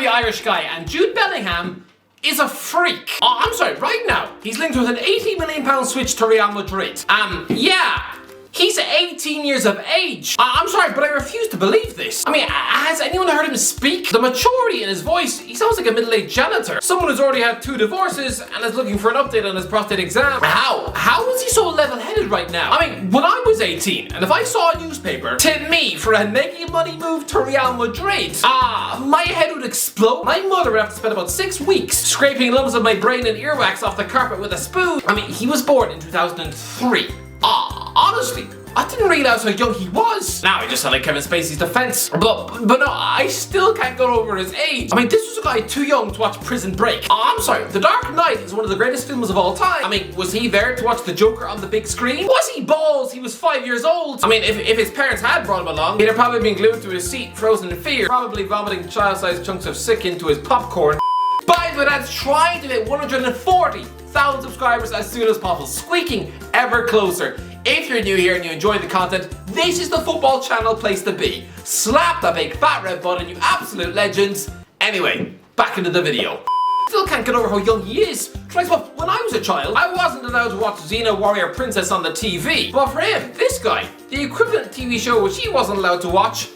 the Irish guy, and Jude Bellingham is a freak. Oh, I'm sorry, right now, he's linked with an £80 million switch to Real Madrid. Yeah. He's 18 years of age. I'm sorry, but I refuse to believe this. I mean, has anyone heard him speak? The maturity in his voice, he sounds like a middle-aged janitor. Someone who's already had 2 divorces and is looking for an update on his prostate exam. How is he so level-headed right now? I mean, when I was 18, and if I saw a newspaper tip me for a mega money move to Real Madrid, my head would explode. My mother would have to spend about 6 weeks scraping lumps of my brain and earwax off the carpet with a spoon. I mean, he was born in 2003. Honestly, I didn't realize how young he was. Now he just sounded like Kevin Spacey's defense. But no, I still can't get over his age. I mean, this was a guy too young to watch Prison Break. I'm sorry, The Dark Knight is one of the greatest films of all time. I mean, was he there to watch the Joker on the big screen? Was he balls? He was 5 years old. I mean, if his parents had brought him along, he'd have probably been glued to his seat, frozen in fear, probably vomiting child-sized chunks of sick into his popcorn. By the way, that's trying to hit 140,000 subscribers as soon as possible, squeaking ever closer. If you're new here and you enjoy the content, this is the football channel place to be. Slap the big fat red button, you absolute legends. Anyway, back into the video. Still can't get over how young he is. When I was a child, I wasn't allowed to watch Xena Warrior Princess on the TV. But for him, this guy, the equivalent TV show which he wasn't allowed to watch,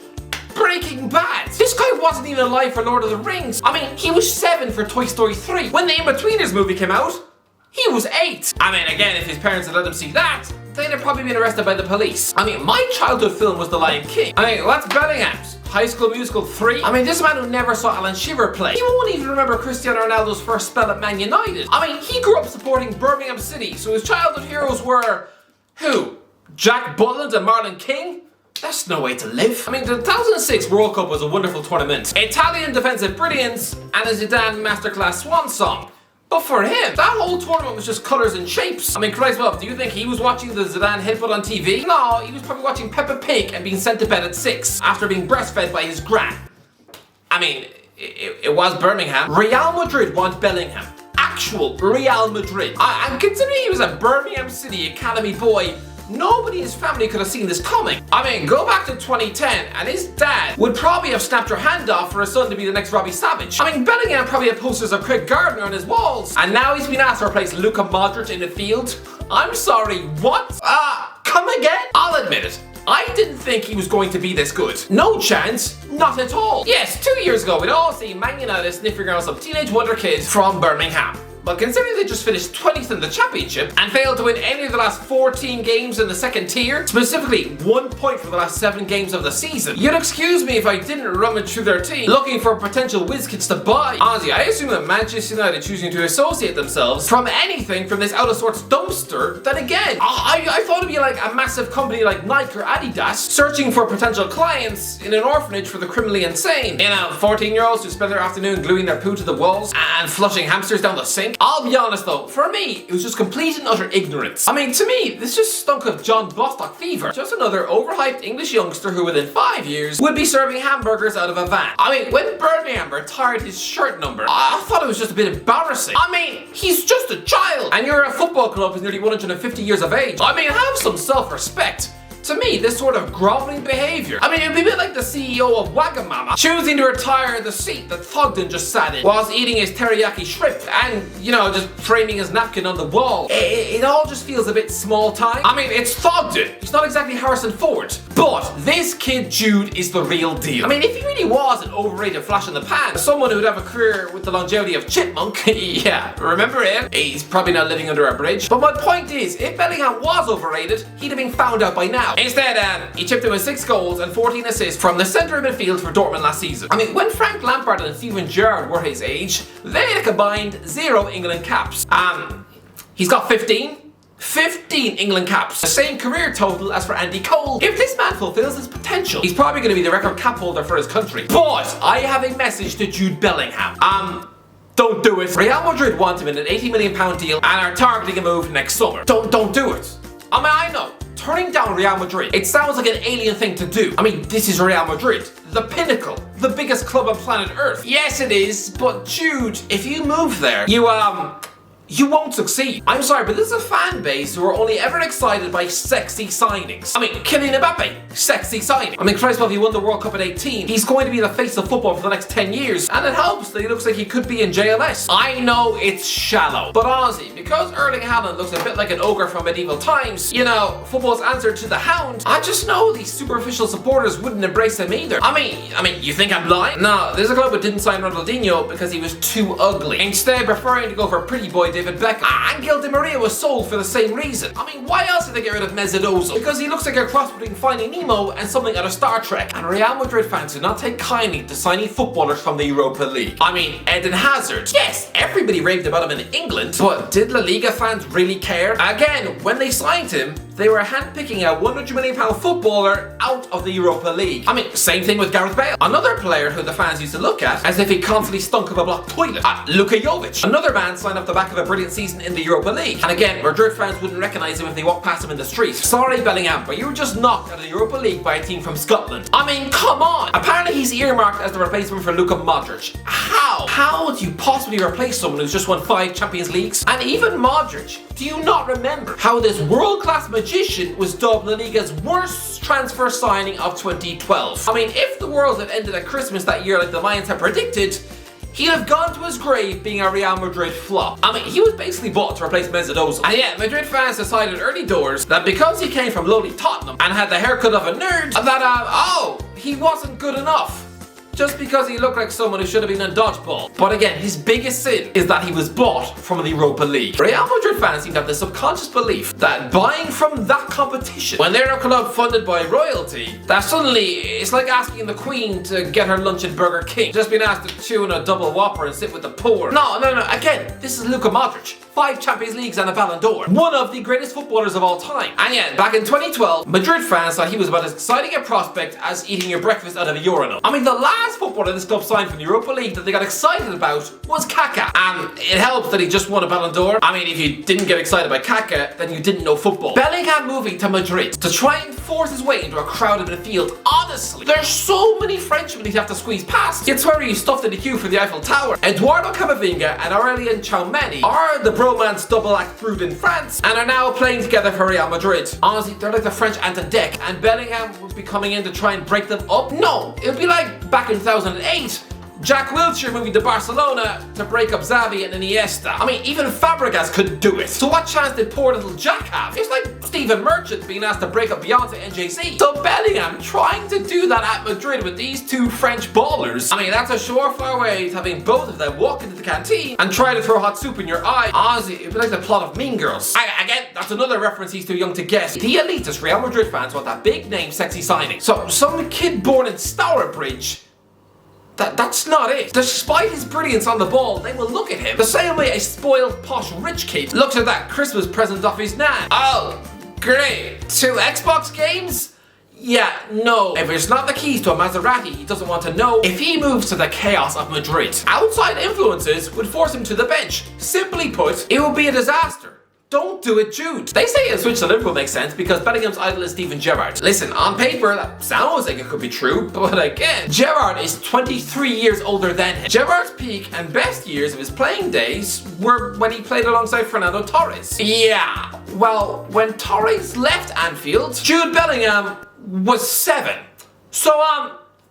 Breaking Bad. This guy wasn't even alive for Lord of the Rings. I mean, he was 7 for Toy Story 3. When the In-Betweeners movie came out, he was 8. I mean, again, if his parents had let him see that, they'd have probably been arrested by the police. I mean, my childhood film was The Lion King. I mean, what's Bellingham's? High School Musical 3? I mean, this man who never saw Alan Shiver play. He won't even remember Cristiano Ronaldo's first spell at Man United. I mean, he grew up supporting Birmingham City, so his childhood heroes were... who? Jack Butland and Marlon King? That's no way to live. I mean, the 2006 World Cup was a wonderful tournament. Italian defensive brilliance and a Zidane masterclass swan song. But for him, that whole tournament was just colours and shapes. I mean, Christ love, do you think he was watching the Zidane headbutt on TV? No, he was probably watching Peppa Pig and being sent to bed at 6 after being breastfed by his gran. I mean, it was Birmingham. Real Madrid want Bellingham. Actual Real Madrid. And considering he was a Birmingham City Academy boy, nobody in his family could have seen this coming. I mean, go back to 2010 and his dad would probably have snapped her hand off for his son to be the next Robbie Savage. I mean, Bellingham probably had posters of Craig Gardner on his walls. And now he's been asked to replace Luka Modric in the field. I'm sorry, what? Come again? I'll admit it. I didn't think he was going to be this good. No chance, not at all. Yes, 2 years ago, we'd all seen Man United sniffing around some teenage wonder kids from Birmingham. But considering they just finished 20th in the championship and failed to win any of the last 14 games in the second tier, specifically 1 point for the last 7 games of the season, you'd excuse me if I didn't rummage through their team looking for potential whiz kids to buy. Honestly, I assume that Manchester United choosing to associate themselves from anything from this out of sorts dumpster, then again, I thought it'd be like a massive company like Nike or Adidas searching for potential clients in an orphanage for the criminally insane. You know, 14-year-olds who spend their afternoon gluing their poo to the walls and flushing hamsters down the sink. I'll be honest though, for me, it was just complete and utter ignorance. I mean, to me, this just stunk of John Bostock fever. Just another overhyped English youngster who within 5 years would be serving hamburgers out of a van. I mean, when Birmingham retired his shirt number, I thought it was just a bit embarrassing. I mean, he's just a child, and you're a football club who's nearly 150 years of age. I mean, have some self-respect. To me, this sort of groveling behaviour, I mean, it'd be a bit like the CEO of Wagamama choosing to retire the seat that Thogden just sat in whilst eating his teriyaki shrimp and, you know, just framing his napkin on the wall. It all just feels a bit small time. I mean, it's Thogden. He's not exactly Harrison Ford. But this kid Jude is the real deal. I mean, if he really was an overrated flash in the pan, someone who would have a career with the longevity of Chipmunk, yeah, remember him? He's probably not living under a bridge. But my point is, if Bellingham was overrated, he'd have been found out by now. Instead, he chipped in with 6 goals and 14 assists from the centre of midfield for Dortmund last season. I mean, when Frank Lampard and Steven Gerrard were his age, they had a combined 0 England caps. He's got 15 England caps. The same career total as for Andy Cole. If this man fulfills his potential, he's probably going to be the record cap holder for his country. But I have a message to Jude Bellingham. Don't do it. Real Madrid want him in an £80 million deal and are targeting a move next summer. Don't do it. I mean, I know. Turning down Real Madrid, it sounds like an alien thing to do. I mean, this is Real Madrid, the pinnacle, the biggest club on planet Earth. Yes, it is, but Jude, if you move there, you won't succeed. I'm sorry, but this is a fan base who are only ever excited by sexy signings. I mean, Kylian Mbappe, sexy signing. I mean, Christ, well, he won the World Cup at 18. He's going to be the face of football for the next 10 years. And it helps that he looks like he could be in JLS. I know it's shallow, but honestly, because Erling Haaland looks a bit like an ogre from medieval times, you know, football's answer to the Hound, I just know these superficial supporters wouldn't embrace him either. I mean, you think I'm lying? No, there's a club that didn't sign Ronaldinho because he was too ugly. Instead, preferring to go for pretty boy David Beckham. Angel Di Maria was sold for the same reason. I mean, why else did they get rid of Mesut Ozil? Because he looks like a cross between Finding Nemo and something out of Star Trek. And Real Madrid fans do not take kindly to signing footballers from the Europa League. I mean, Eden Hazard. Yes, everybody raved about him in England, but did La Liga fans really care? Again, when they signed him, they were handpicking a £100 million footballer out of the Europa League. I mean, same thing with Gareth Bale. Another player who the fans used to look at as if he constantly stunk of a blocked toilet. Luka Jovic. Another man signed off the back of a brilliant season in the Europa League. And again, Madrid fans wouldn't recognise him if they walked past him in the street. Sorry, Bellingham, but you were just knocked out of the Europa League by a team from Scotland. I mean, come on! Apparently he's earmarked as the replacement for Luka Modric. How? How would you possibly replace someone who's just won 5 Champions Leagues? And even Modric. Do you not remember how this world-class magician was dubbed La Liga's worst transfer signing of 2012? I mean, if the world had ended at Christmas that year like the Mayans had predicted, he'd have gone to his grave being a Real Madrid flop. I mean, he was basically bought to replace Mesut Ozil. And yet, Madrid fans decided early doors that because he came from lowly Tottenham and had the haircut of a nerd, that, he wasn't good enough. Just because he looked like someone who should have been in dodgeball. But again, his biggest sin is that he was bought from the Europa League. Real Madrid fans seem to have the subconscious belief that buying from that competition, when they're a club funded by royalty, that suddenly it's like asking the Queen to get her lunch at Burger King. Just being asked to chew on a double whopper and sit with the poor. No, again, this is Luka Modric. 5 Champions Leagues and a Ballon d'Or. One of the greatest footballers of all time. And yet, back in 2012, Madrid fans thought he was about as exciting a prospect as eating your breakfast out of a urinal. I mean, the last footballer this club signed from the Europa League that they got excited about was Kaká. And it helps that he just won a Ballon d'Or. I mean, if you didn't get excited by Kaká, then you didn't know football. Bellingham moving to Madrid to try and force his way into a crowded midfield. Honestly, there's so many Frenchmen he'd have to squeeze past. You'd swear he's stuffed in the queue for the Eiffel Tower. Eduardo Camavinga and Aurelien Tchouameni are the bromance double act proved in France and are now playing together for Real Madrid. Honestly, they're like the French Ant and Dec, and Bellingham would be coming in to try and break them up. No, it would be like back in 2008. Jack Wilshere moving to Barcelona to break up Xavi and Iniesta. I mean, even Fabregas couldn't do it. So what chance did poor little Jack have? It's like Stephen Merchant being asked to break up Beyonce and Jay-Z. So Bellingham trying to do that at Madrid with these 2 French ballers. I mean, that's a surefire way to having both of them walk into the canteen and try to throw hot soup in your eye. Honestly, it'd be like the plot of Mean Girls. Again, that's another reference he's too young to guess. The elitist Real Madrid fans want that big name, sexy signing. So some kid born in Stourbridge, that's not it. Despite his brilliance on the ball, they will look at him the same way a spoiled, posh, rich kid looks at that Christmas present off his nan. Oh, great. 2 Xbox games? Yeah, no. If it's not the keys to a Maserati, he doesn't want to know. If he moves to the chaos of Madrid, outside influences would force him to the bench. Simply put, it would be a disaster. Don't do it, Jude. They say a switch to Liverpool makes sense because Bellingham's idol is Steven Gerrard. Listen, on paper, that sounds like it could be true, but again, Gerrard is 23 years older than him. Gerrard's peak and best years of his playing days were when he played alongside Fernando Torres. Yeah, well, when Torres left Anfield, Jude Bellingham was 7. So,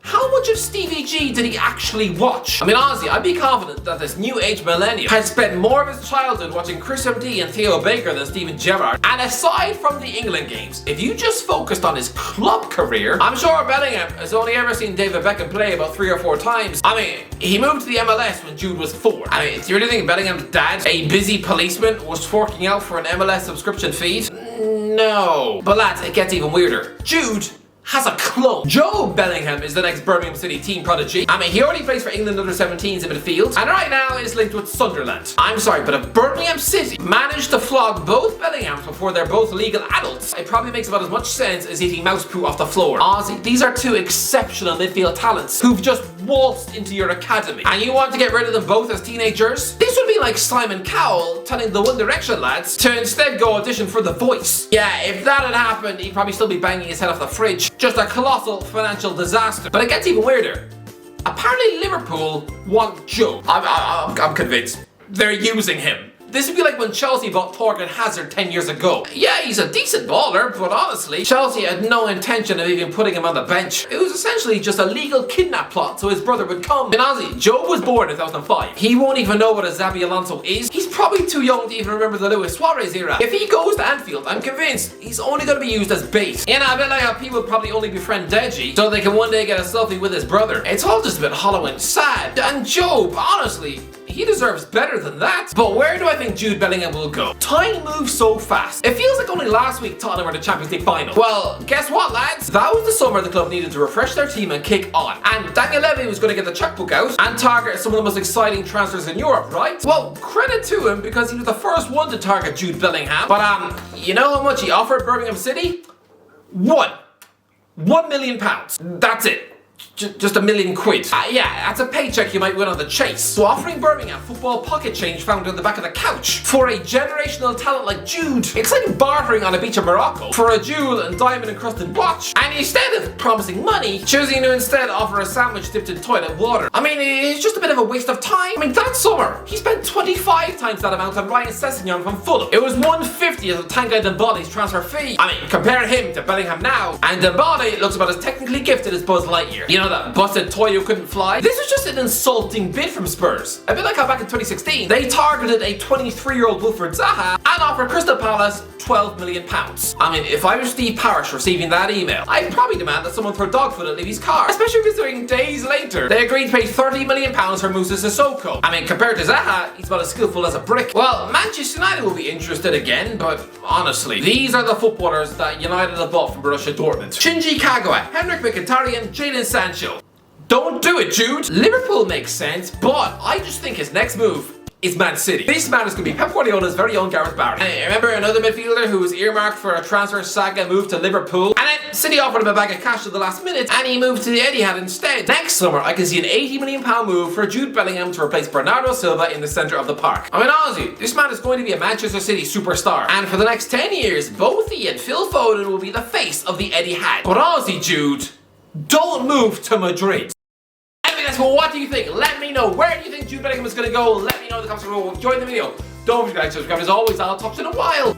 how much of Stevie G did he actually watch? I mean, honestly, I'd be confident that this new age millennial has spent more of his childhood watching Chris MD and Theo Baker than Steven Gerrard. And aside from the England games, if you just focused on his club career, I'm sure Bellingham has only ever seen David Beckham play about 3 or 4 times. I mean, he moved to the MLS when Jude was 4. I mean, do you really think Bellingham's dad, a busy policeman, was forking out for an MLS subscription feed? No. But lads, it gets even weirder. Jude has a clone. Jude Bellingham is the next Birmingham City team prodigy. I mean, he already plays for England under 17s in midfield, and right now is linked with Sunderland. I'm sorry, but if Birmingham City managed to flog both Bellinghams before they're both legal adults, it probably makes about as much sense as eating mouse poo off the floor. Honestly, these are 2 exceptional midfield talents who've just waltzed into your academy, and you want to get rid of them both as teenagers? This would be like Simon Cowell telling the One Direction lads to instead go audition for The Voice. Yeah, if that had happened, he'd probably still be banging his head off the fridge. Just a colossal financial disaster. But it gets even weirder. Apparently Liverpool want Joe. I'm convinced. They're using him. This would be like when Chelsea bought Thorgan Hazard 10 years ago. Yeah, he's a decent baller, but honestly, Chelsea had no intention of even putting him on the bench. It was essentially just a legal kidnap plot so his brother would come. And honestly, Job was born in 2005. He won't even know what a Xabi Alonso is. He's probably too young to even remember the Luis Suarez era. If he goes to Anfield, I'm convinced he's only going to be used as bait. You know, a bit like how people probably only befriend Deji so they can one day get a selfie with his brother. It's all just a bit hollow and sad. And Job, honestly, he deserves better than that. But where do I think Jude Bellingham will go? Time moves so fast. It feels like only last week Tottenham were the Champions League final. Well, guess what, lads? That was the summer the club needed to refresh their team and kick on. And Daniel Levy was going to get the checkbook out and target some of the most exciting transfers in Europe, right? Well, credit to him because he was the first one to target Jude Bellingham. But you know how much he offered Birmingham City? £1 million. That's it. Just £1 million. Yeah, that's a paycheck you might win on the chase. So offering Birmingham football pocket change found on the back of the couch for a generational talent like Jude, it's like bartering on a beach of Morocco for a jewel and diamond encrusted watch. And instead of promising money, choosing to instead offer a sandwich dipped in toilet water. I mean, it's just a bit of a waste of time. I mean, that summer, he spent 25 times that amount on Ryan Sessegnon from Fulham. It was 1/50th of Tanguy Dembele's transfer fee. I mean, compare him to Bellingham now, and Dembele looks about as technically gifted as Buzz Lightyear. You know that busted toy who couldn't fly? This was just an insulting bid from Spurs. A bit like how back in 2016, they targeted a 23-year-old Wilfred Zaha and offered Crystal Palace £12 million. I mean, if I was Steve Parish receiving that email, I'd probably demand that someone throw dog food at Levy's car. Especially considering days later, they agreed to pay £30 million for Moussa Sissoko. I mean, compared to Zaha, he's about as skillful as a brick. Well, Manchester United will be interested again, but honestly, these are the footballers that United have bought from Borussia Dortmund. Shinji Kagawa, Henrik Mkhitaryan, Jadon Sancho. Don't do it, Jude! Liverpool makes sense, but I just think his next move is Man City. This man is going to be Pep Guardiola's very own Gareth Barry. And remember another midfielder who was earmarked for a transfer saga move to Liverpool? And then City offered him a bag of cash at the last minute and he moved to the Etihad instead. Next summer, I can see an £80 million move for Jude Bellingham to replace Bernardo Silva in the centre of the park. I mean, honestly, this man is going to be a Manchester City superstar. And for the next 10 years, both he and Phil Foden will be the face of the Etihad. But honestly, Jude, don't move to Madrid. Well, what do you think? Let me know. Where do you think Jude Bellingham is going to go? Let me know in the comments below. Enjoy the video. Don't forget to like, subscribe. As always, I'll talk to you in a while.